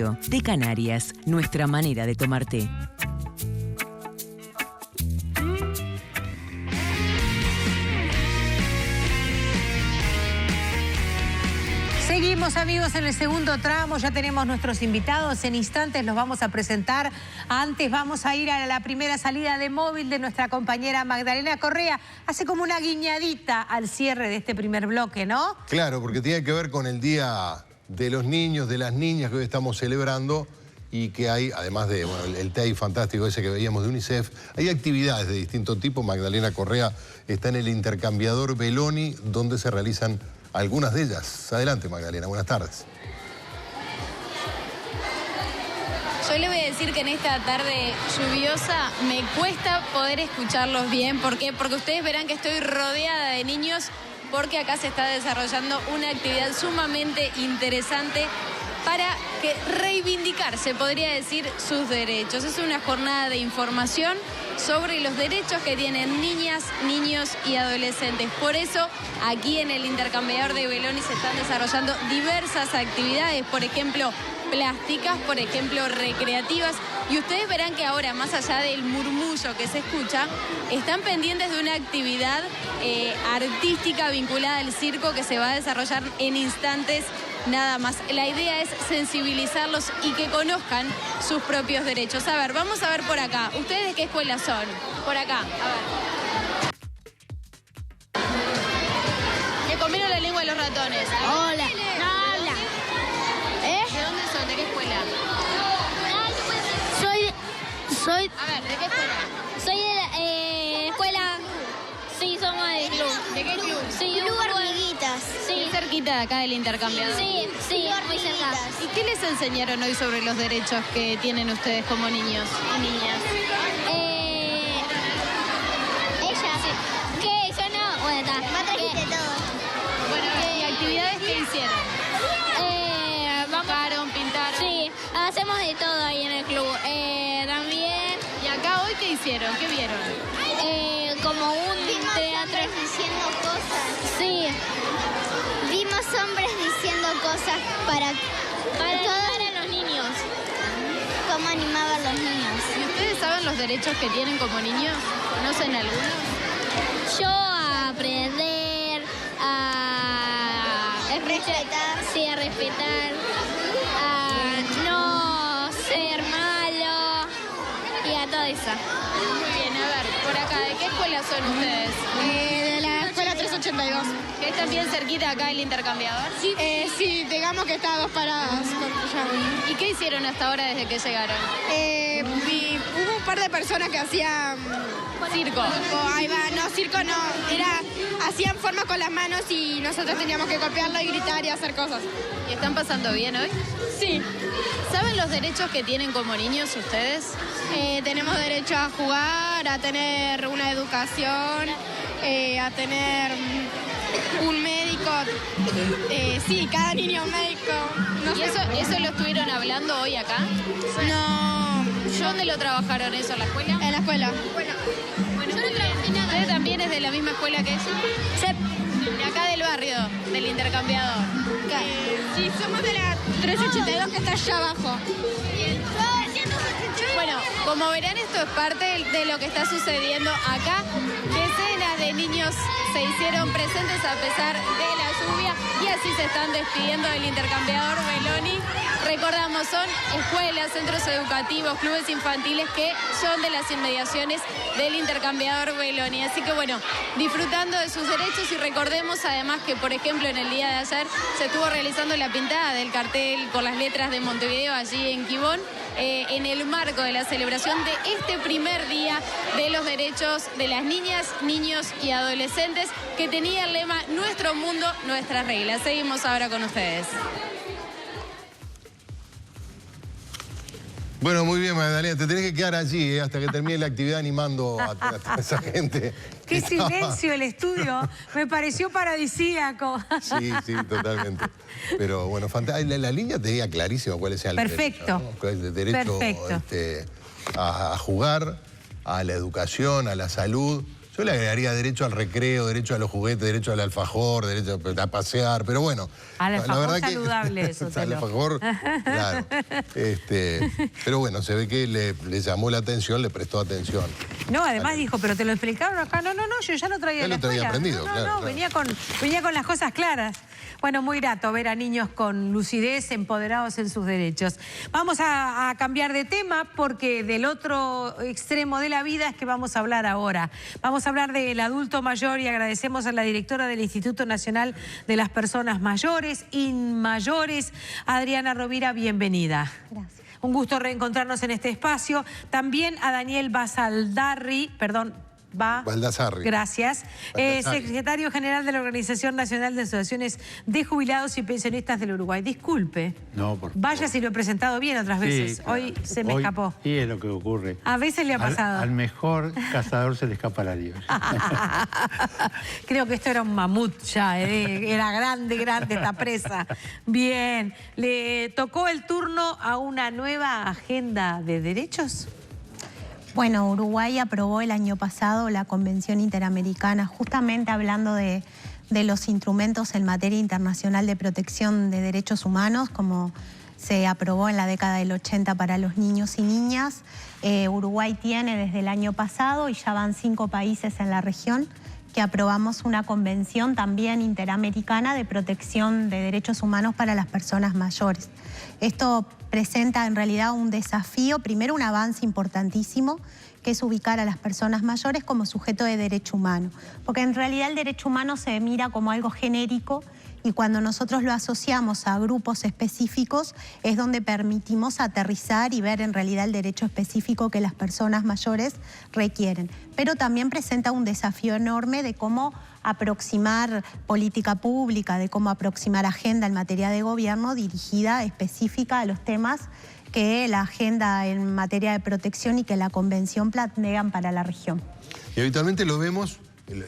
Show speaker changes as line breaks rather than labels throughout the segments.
De Canarias, nuestra manera de tomar té.
Seguimos, amigos, en el segundo tramo. Ya tenemos nuestros invitados. En instantes los vamos a presentar. Antes vamos a ir a la primera salida de móvil de nuestra compañera Magdalena Correa. Hace como una guiñadita al cierre de este primer bloque, ¿no?
Claro, porque tiene que ver con el Día de los Niños, de las Niñas que hoy estamos celebrando, y que hay, además de el TEI fantástico ese que veíamos de UNICEF, hay actividades de distinto tipo. Magdalena Correa está en el intercambiador Belloni, donde se realizan algunas de ellas. Adelante, Magdalena, buenas tardes.
Yo le voy a decir que en esta tarde lluviosa me cuesta poder escucharlos bien. ¿Por qué? Porque ustedes verán que estoy rodeada de niños, porque acá se está desarrollando una actividad sumamente interesante para reivindicar, se podría decir, sus derechos. Es una jornada de información sobre los derechos que tienen niñas, niños y adolescentes. Por eso, aquí en el intercambiador de Belloni se están desarrollando diversas actividades, por ejemplo, plásticas, por ejemplo, recreativas. Y ustedes verán que ahora, más allá del murmullo que se escucha, están pendientes de una actividad artística vinculada al circo que se va a desarrollar en instantes nada más. La idea es sensibilizarlos y que conozcan sus propios derechos. A ver, vamos a ver por acá. ¿Ustedes de qué escuela son? Por acá, a ver. Le comieron la lengua a los ratones.
Hola. No habla.
¿De dónde son? ¿De qué escuela?
Soy
A ver, ¿de qué escuela?
de la escuela. Sí, somos de club.
¿De qué club?
Sí,
Club Hormiguitas.
Sí,
Muy cerquita de acá del intercambiador.
sí, muy cerca.
¿Y qué les enseñaron hoy sobre los derechos que tienen ustedes como niños y niñas?
Ella. ¿Qué? Yo no. Bueno, está.
Vos trajiste todo.
Bueno, ¿y actividades que hicieron?
Vamos.
¿Tocaron, pintaron?
Sí, hacemos de todo ahí en el club. También
¿Y acá hoy qué hicieron? ¿Qué vieron?
como un
Vimos
teatro.
hombres diciendo cosas.
Sí,
Vimos hombres diciendo cosas para
ayudar a los niños.
cómo animaban los niños.
¿Y ustedes saben los derechos que tienen como niños? ¿Conocen algunos?
Yo a aprender, a
Respetar.
Sí, a respetar, a no ser malo y a todo eso.
Muy bien, a ver, por acá, ¿de qué escuela son ustedes?
De la escuela 382.
¿Que están bien cerquita acá el intercambiador?
Sí, digamos que está a 2 paradas.
¿Y qué hicieron hasta ahora desde que llegaron?
Hubo un par de personas que hacían...
Circo.
Ahí va, no, circo no. Hacían forma con las manos y nosotros teníamos que copiarlo y gritar y hacer cosas.
¿Y están pasando bien hoy?
Sí.
¿Saben los derechos que tienen como niños ustedes?
Tenemos derecho a jugar, a tener una educación, a tener un médico. Sí, cada niño un médico. No
¿Y
sé.
eso lo estuvieron hablando hoy acá?
No.
¿Dónde lo trabajaron eso? ¿En la escuela?
En la escuela.
Bueno, yo no trabajé nada. ¿Usted también es de la misma escuela que ella? De acá del barrio, del intercambiador.
Sí, somos de la 382 que está allá abajo.
Bueno, como verán, esto es parte de lo que está sucediendo acá. Decenas de niños se hicieron presentes a pesar de la lluvia y así se están despidiendo del intercambiador Belloni. Recordamos, son escuelas, centros educativos, clubes infantiles que son de las inmediaciones del intercambiador Belloni. Así que bueno, disfrutando de sus derechos, y recordemos además que, por ejemplo, en el día de ayer se estuvo realizando la pintada del cartel con las letras de Montevideo allí en Quibón, en el marco de la celebración de este primer día de los derechos de las niñas, niños y adolescentes, que tenía el lema Nuestro mundo, nuestras reglas. Seguimos ahora con ustedes.
Bueno, muy bien, Magdalena, te tenés que quedar allí hasta que termine la actividad animando a toda esa gente.
Qué silencio el estudio, me pareció paradisíaco.
Sí, totalmente. Pero bueno, la línea tenía clarísimo cuál es el
Perfecto.
derecho, ¿no? ¿Cuál es el derecho
Perfecto.
a jugar, a la educación, a la salud Yo le agregaría derecho al recreo, derecho a los juguetes, derecho al alfajor, derecho a pasear, pero bueno.
Al alfajor
la verdad
saludable,
que,
eso.
Al alfajor, claro. Pero bueno, se ve que le llamó la atención, le prestó atención.
No, además dijo, pero te lo explicaron acá. No, yo ya lo traía de la escuela.
Ya lo traía aprendido, claro.
Venía con las cosas claras. Bueno, muy grato ver a niños con lucidez, empoderados en sus derechos. Vamos a cambiar de tema porque del otro extremo de la vida es que vamos a hablar ahora. Vamos a hablar del adulto mayor y agradecemos a la directora del Instituto Nacional de las Personas Mayores, INMAYORES, Adriana Rovira, bienvenida.
Gracias.
Un gusto reencontrarnos en este espacio. También a Daniel Baldassarri,
Baldassarri.
Gracias.
Baldassarri.
Secretario General de la Organización Nacional de Asociaciones de Jubilados y Pensionistas del Uruguay. Disculpe.
No, por favor.
Vaya si lo he presentado bien otras veces.
Sí, claro.
Hoy se me escapó.
Sí, es lo que ocurre.
A veces le ha pasado.
Al mejor cazador se le escapa la liebre.
Creo que esto era un mamut ya, era grande esta presa. Bien, ¿le tocó el turno a una nueva agenda de derechos?
Bueno, Uruguay aprobó el año pasado la Convención Interamericana, justamente hablando de los instrumentos en materia internacional de protección de derechos humanos, como se aprobó en la década del 80 para los niños y niñas. Uruguay tiene desde el año pasado, y ya van 5 países en la región, que aprobamos una convención también interamericana de protección de derechos humanos para las personas mayores. Esto presenta en realidad un desafío, primero un avance importantísimo, que es ubicar a las personas mayores como sujeto de derecho humano. Porque en realidad el derecho humano se mira como algo genérico, y cuando nosotros lo asociamos a grupos específicos es donde permitimos aterrizar y ver en realidad el derecho específico que las personas mayores requieren. Pero también presenta un desafío enorme de cómo aproximar política pública, de cómo aproximar agenda en materia de gobierno dirigida específica a los temas que la agenda en materia de protección y que la Convención plantean para la región.
Y habitualmente lo vemos,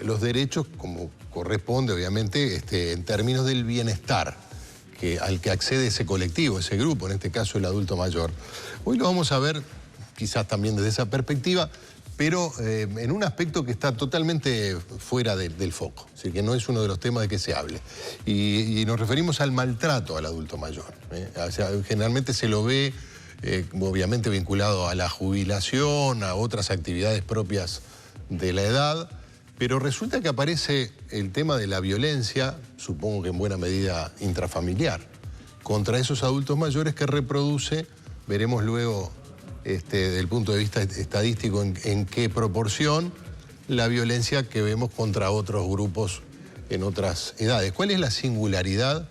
los derechos, como corresponde obviamente, en términos del bienestar al que accede ese colectivo, ese grupo, en este caso el adulto mayor. Hoy lo vamos a ver quizás también desde esa perspectiva, pero en un aspecto que está totalmente fuera del foco, es decir, que no es uno de los temas de que se hable. Y nos referimos al maltrato al adulto mayor. O sea, generalmente se lo ve, obviamente vinculado a la jubilación, a otras actividades propias de la edad, pero resulta que aparece el tema de la violencia, supongo que en buena medida intrafamiliar, contra esos adultos mayores que reproduce, veremos luego desde el punto de vista estadístico en qué proporción, la violencia que vemos contra otros grupos en otras edades. ¿Cuál es la singularidad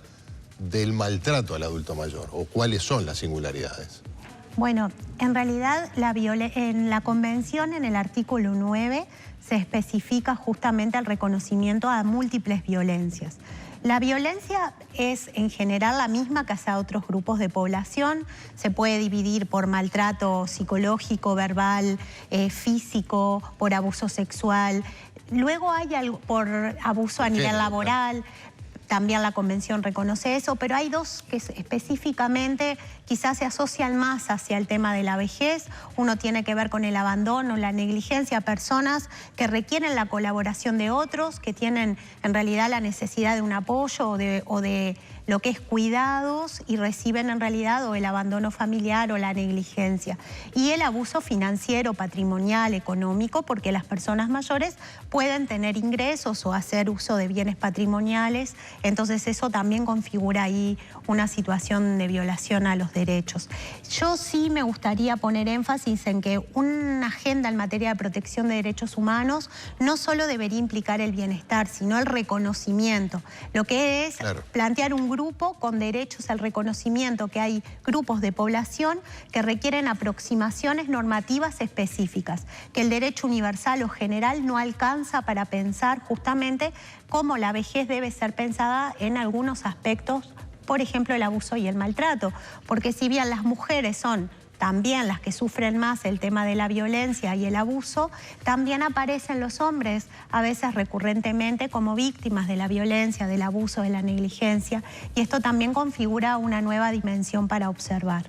del maltrato al adulto mayor? ¿O cuáles son las singularidades?
Bueno, en realidad en la Convención, en el artículo 9, se especifica justamente el reconocimiento a múltiples violencias. La violencia es en general la misma que hacia otros grupos de población. Se puede dividir por maltrato psicológico, verbal, físico, por abuso sexual. Luego hay algo por abuso a nivel laboral. También la Convención reconoce eso, pero hay dos que específicamente quizás se asocian más hacia el tema de la vejez. Uno tiene que ver con el abandono, la negligencia, personas que requieren la colaboración de otros, que tienen en realidad la necesidad de un apoyo o de lo que es cuidados y reciben en realidad o el abandono familiar o la negligencia. Y el abuso financiero, patrimonial, económico, porque las personas mayores pueden tener ingresos o hacer uso de bienes patrimoniales, entonces eso también configura ahí una situación de violación a los derechos. Yo sí me gustaría poner énfasis en que una agenda en materia de protección de derechos humanos no solo debería implicar el bienestar, sino el reconocimiento. Lo que es plantear un grupo con derechos al reconocimiento, que hay grupos de población que requieren aproximaciones normativas específicas, que el derecho universal o general no alcanza para pensar justamente cómo la vejez debe ser pensada en algunos aspectos, por ejemplo el abuso y el maltrato, porque si bien las mujeres son también las que sufren más el tema de la violencia y el abuso, también aparecen los hombres, a veces recurrentemente, como víctimas de la violencia, del abuso, de la negligencia, y esto también configura una nueva dimensión para observar.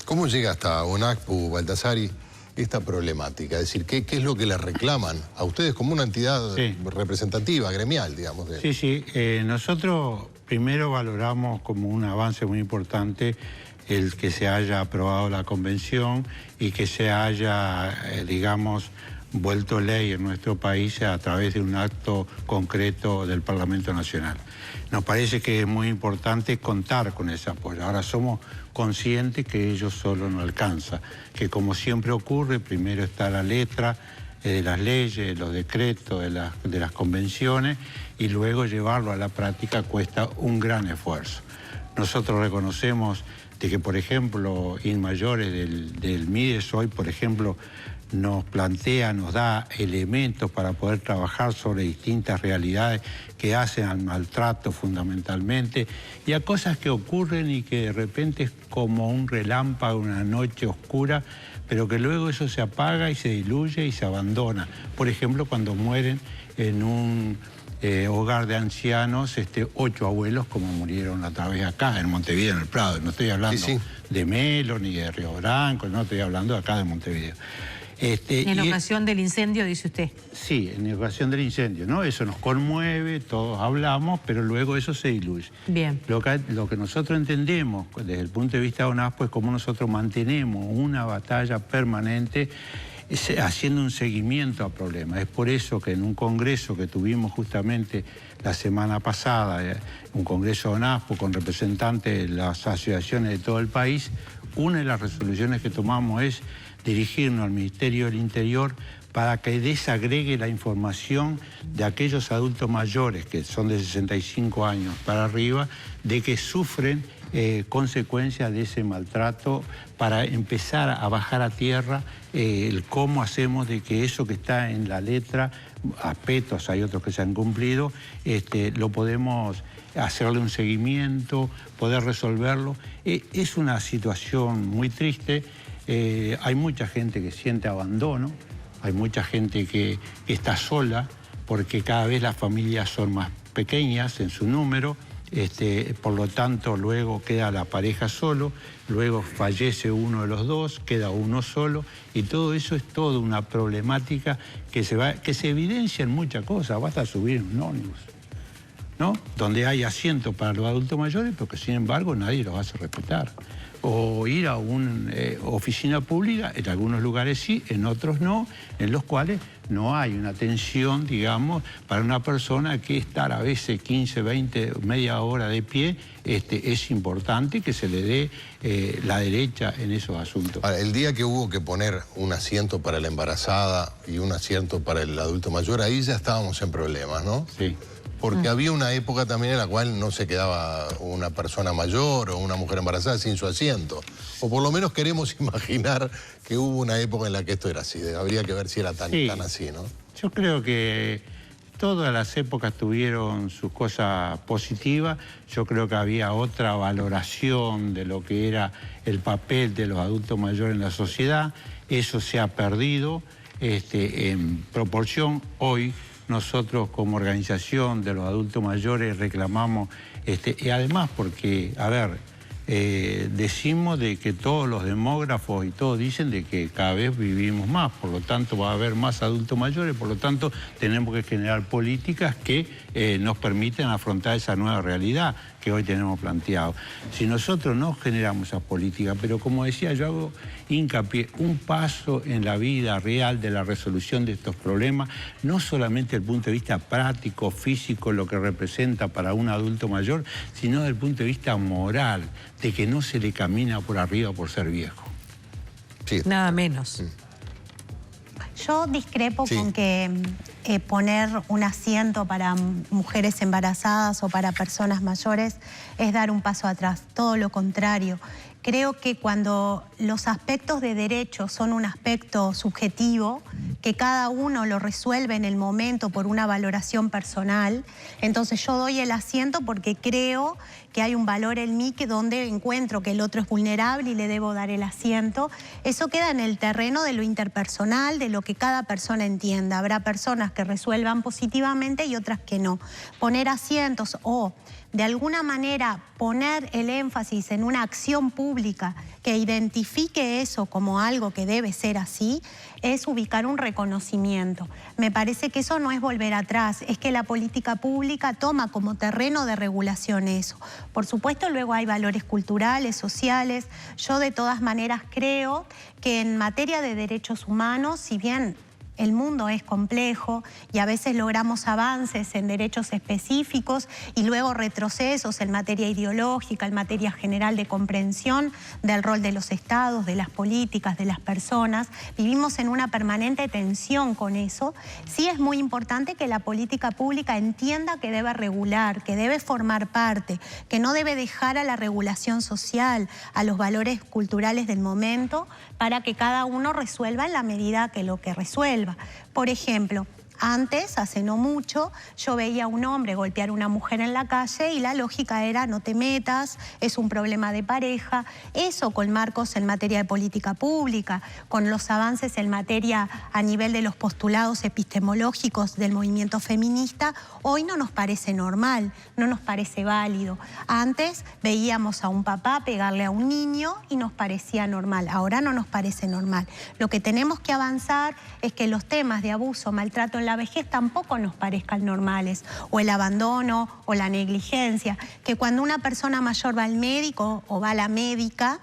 ¿Cómo llega hasta ONACPU, Baldassarri, esta problemática? Es decir, ¿qué es lo que le reclaman a ustedes como una entidad representativa, gremial, digamos?
Sí. Nosotros primero valoramos como un avance muy importante el que se haya aprobado la convención y que se haya, digamos, vuelto ley en nuestro país a través de un acto concreto del Parlamento Nacional. Nos parece que es muy importante contar con ese apoyo. Ahora somos conscientes que ello solo no alcanza, que como siempre ocurre, primero está la letra de las leyes, los decretos, de las convenciones, y luego llevarlo a la práctica cuesta un gran esfuerzo. Nosotros reconocemos de que, por ejemplo, Inmayores del MIDES hoy, por ejemplo, nos plantea, nos da elementos para poder trabajar sobre distintas realidades que hacen al maltrato fundamentalmente y a cosas que ocurren y que de repente es como un relámpago, una noche oscura, pero que luego eso se apaga y se diluye y se abandona. Por ejemplo, cuando mueren en un hogar de ancianos 8 abuelos como murieron otra vez acá, en Montevideo, en el Prado. No estoy hablando de Melo ni de Río Branco, no estoy hablando acá de Montevideo.
En ocasión del incendio, dice usted.
Sí, en ocasión del incendio, ¿no? Eso nos conmueve, todos hablamos, pero luego eso se diluye.
Bien.
Lo que nosotros entendemos desde el punto de vista de ONASPO es cómo nosotros mantenemos una batalla permanente haciendo un seguimiento a problemas. Es por eso que en un congreso que tuvimos justamente la semana pasada, un congreso de ONASPO con representantes de las asociaciones de todo el país, una de las resoluciones que tomamos es dirigirnos al Ministerio del Interior para que desagregue la información de aquellos adultos mayores que son de 65 años para arriba, de que sufren consecuencias de ese maltrato, para empezar a bajar a tierra el cómo hacemos de que eso que está en la letra, aspectos, hay otros que se han cumplido, lo podemos hacerle un seguimiento, poder resolverlo. Es una situación muy triste. Hay mucha gente que siente abandono, hay mucha gente que está sola, porque cada vez las familias son más pequeñas en su número, por lo tanto luego queda la pareja solo, luego fallece uno de los dos, queda uno solo, y todo eso es toda una problemática que se evidencia en muchas cosas. Basta subir en un ómnibus, ¿no? Donde hay asientos para los adultos mayores, porque sin embargo nadie los hace respetar. O ir a una oficina pública, en algunos lugares sí, en otros no, en los cuales no hay una atención, digamos, para una persona que estar a veces 15, 20, media hora de pie, es importante que se le dé la derecha en esos asuntos.
Ahora, el día que hubo que poner un asiento para la embarazada y un asiento para el adulto mayor, ahí ya estábamos en problemas, ¿no?
Sí.
Porque había una época también en la cual no se quedaba una persona mayor o una mujer embarazada sin su asiento. O por lo menos queremos imaginar que hubo una época en la que esto era así. Habría que ver si era tan así, ¿no?
Yo creo que todas las épocas tuvieron sus cosas positivas. Yo creo que había otra valoración de lo que era el papel de los adultos mayores en la sociedad. Eso se ha perdido en proporción. Hoy nosotros como organización de los adultos mayores reclamamos, y además porque, a ver, decimos de que todos los demógrafos y todos dicen de que cada vez vivimos más, por lo tanto va a haber más adultos mayores, por lo tanto tenemos que generar políticas que nos permiten afrontar esa nueva realidad que hoy tenemos planteado. Si nosotros no generamos esa política, pero como decía, yo hago hincapié, un paso en la vida real de la resolución de estos problemas, no solamente desde el punto de vista práctico, físico, lo que representa para un adulto mayor, sino desde el punto de vista moral, de que no se le camina por arriba por ser viejo.
Sí.
Nada menos.
Yo discrepo con que poner un asiento para mujeres embarazadas o para personas mayores es dar un paso atrás, todo lo contrario. Creo que cuando los aspectos de derecho son un aspecto subjetivo, que cada uno lo resuelve en el momento por una valoración personal, entonces yo doy el asiento porque creo que hay un valor en mí que donde encuentro que el otro es vulnerable y le debo dar el asiento. Eso queda en el terreno de lo interpersonal, de lo que cada persona entienda. Habrá personas que resuelvan positivamente y otras que no. Poner asientos o de alguna manera poner el énfasis en una acción pública que identifique eso como algo que debe ser así, es ubicar un reconocimiento. Me parece que eso no es volver atrás, es que la política pública toma como terreno de regulación eso. Por supuesto, luego hay valores culturales, sociales. Yo de todas maneras creo que en materia de derechos humanos, si bien el mundo es complejo y a veces logramos avances en derechos específicos y luego retrocesos en materia ideológica, en materia general de comprensión del rol de los estados, de las políticas, de las personas. Vivimos en una permanente tensión con eso. Sí es muy importante que la política pública entienda que debe regular, que debe formar parte, que no debe dejar a la regulación social, a los valores culturales del momento, para que cada uno resuelva en la medida que lo que resuelva. Por ejemplo, antes, hace no mucho, yo veía a un hombre golpear a una mujer en la calle y la lógica era no te metas, es un problema de pareja. Eso con marcos en materia de política pública, con los avances en materia a nivel de los postulados epistemológicos del movimiento feminista, hoy no nos parece normal, no nos parece válido. Antes veíamos a un papá pegarle a un niño y nos parecía normal, ahora no nos parece normal. Lo que tenemos que avanzar es que los temas de abuso, maltrato en la vejez tampoco nos parezcan normales, o el abandono o la negligencia, que cuando una persona mayor va al médico o va a la médica,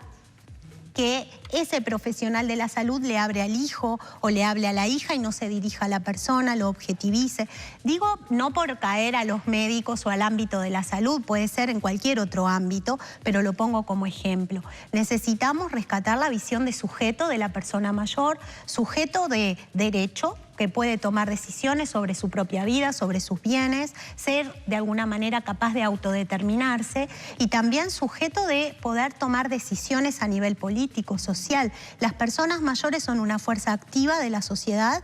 que ese profesional de la salud le hable al hijo o le hable a la hija y no se dirija a la persona, lo objetivice. Digo, no por caer a los médicos o al ámbito de la salud, puede ser en cualquier otro ámbito, pero lo pongo como ejemplo. Necesitamos rescatar la visión de sujeto de la persona mayor, sujeto de derecho, que puede tomar decisiones sobre su propia vida, sobre sus bienes, ser de alguna manera capaz de autodeterminarse y también sujeto de poder tomar decisiones a nivel político, social. Las personas mayores son una fuerza activa de la sociedad,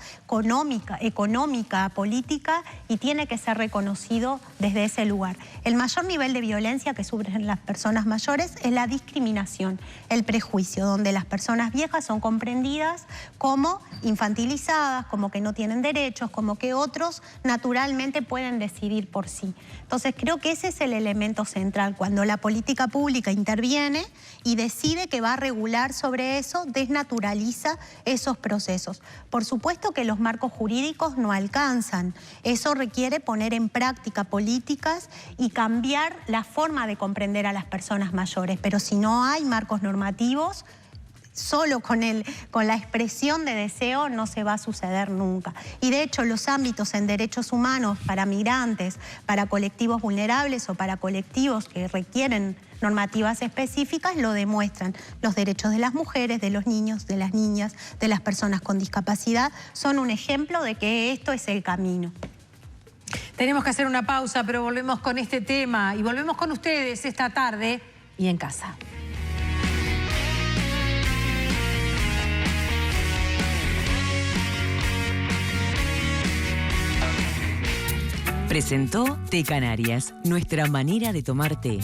económica, política, y tiene que ser reconocido desde ese lugar. El mayor nivel de violencia que sufren las personas mayores es la discriminación, el prejuicio, donde las personas viejas son comprendidas como infantilizadas, como que no tienen derechos, como que otros naturalmente pueden decidir por sí. Entonces creo que ese es el elemento central. Cuando la política pública interviene y decide que va a regular sobre eso, desnaturaliza esos procesos. Por supuesto que los marcos jurídicos no alcanzan. Eso requiere poner en práctica políticas y cambiar la forma de comprender a las personas mayores. Pero si no hay marcos normativos, solo con la expresión de deseo no se va a suceder nunca. Y de hecho los ámbitos en derechos humanos para migrantes, para colectivos vulnerables o para colectivos que requieren normativas específicas lo demuestran. Los derechos de las mujeres, de los niños, de las niñas, de las personas con discapacidad son un ejemplo de que esto es el camino.
Tenemos que hacer una pausa, pero volvemos con este tema y volvemos con ustedes esta tarde y en casa.
Presentó Té Canarias, nuestra manera de tomar té.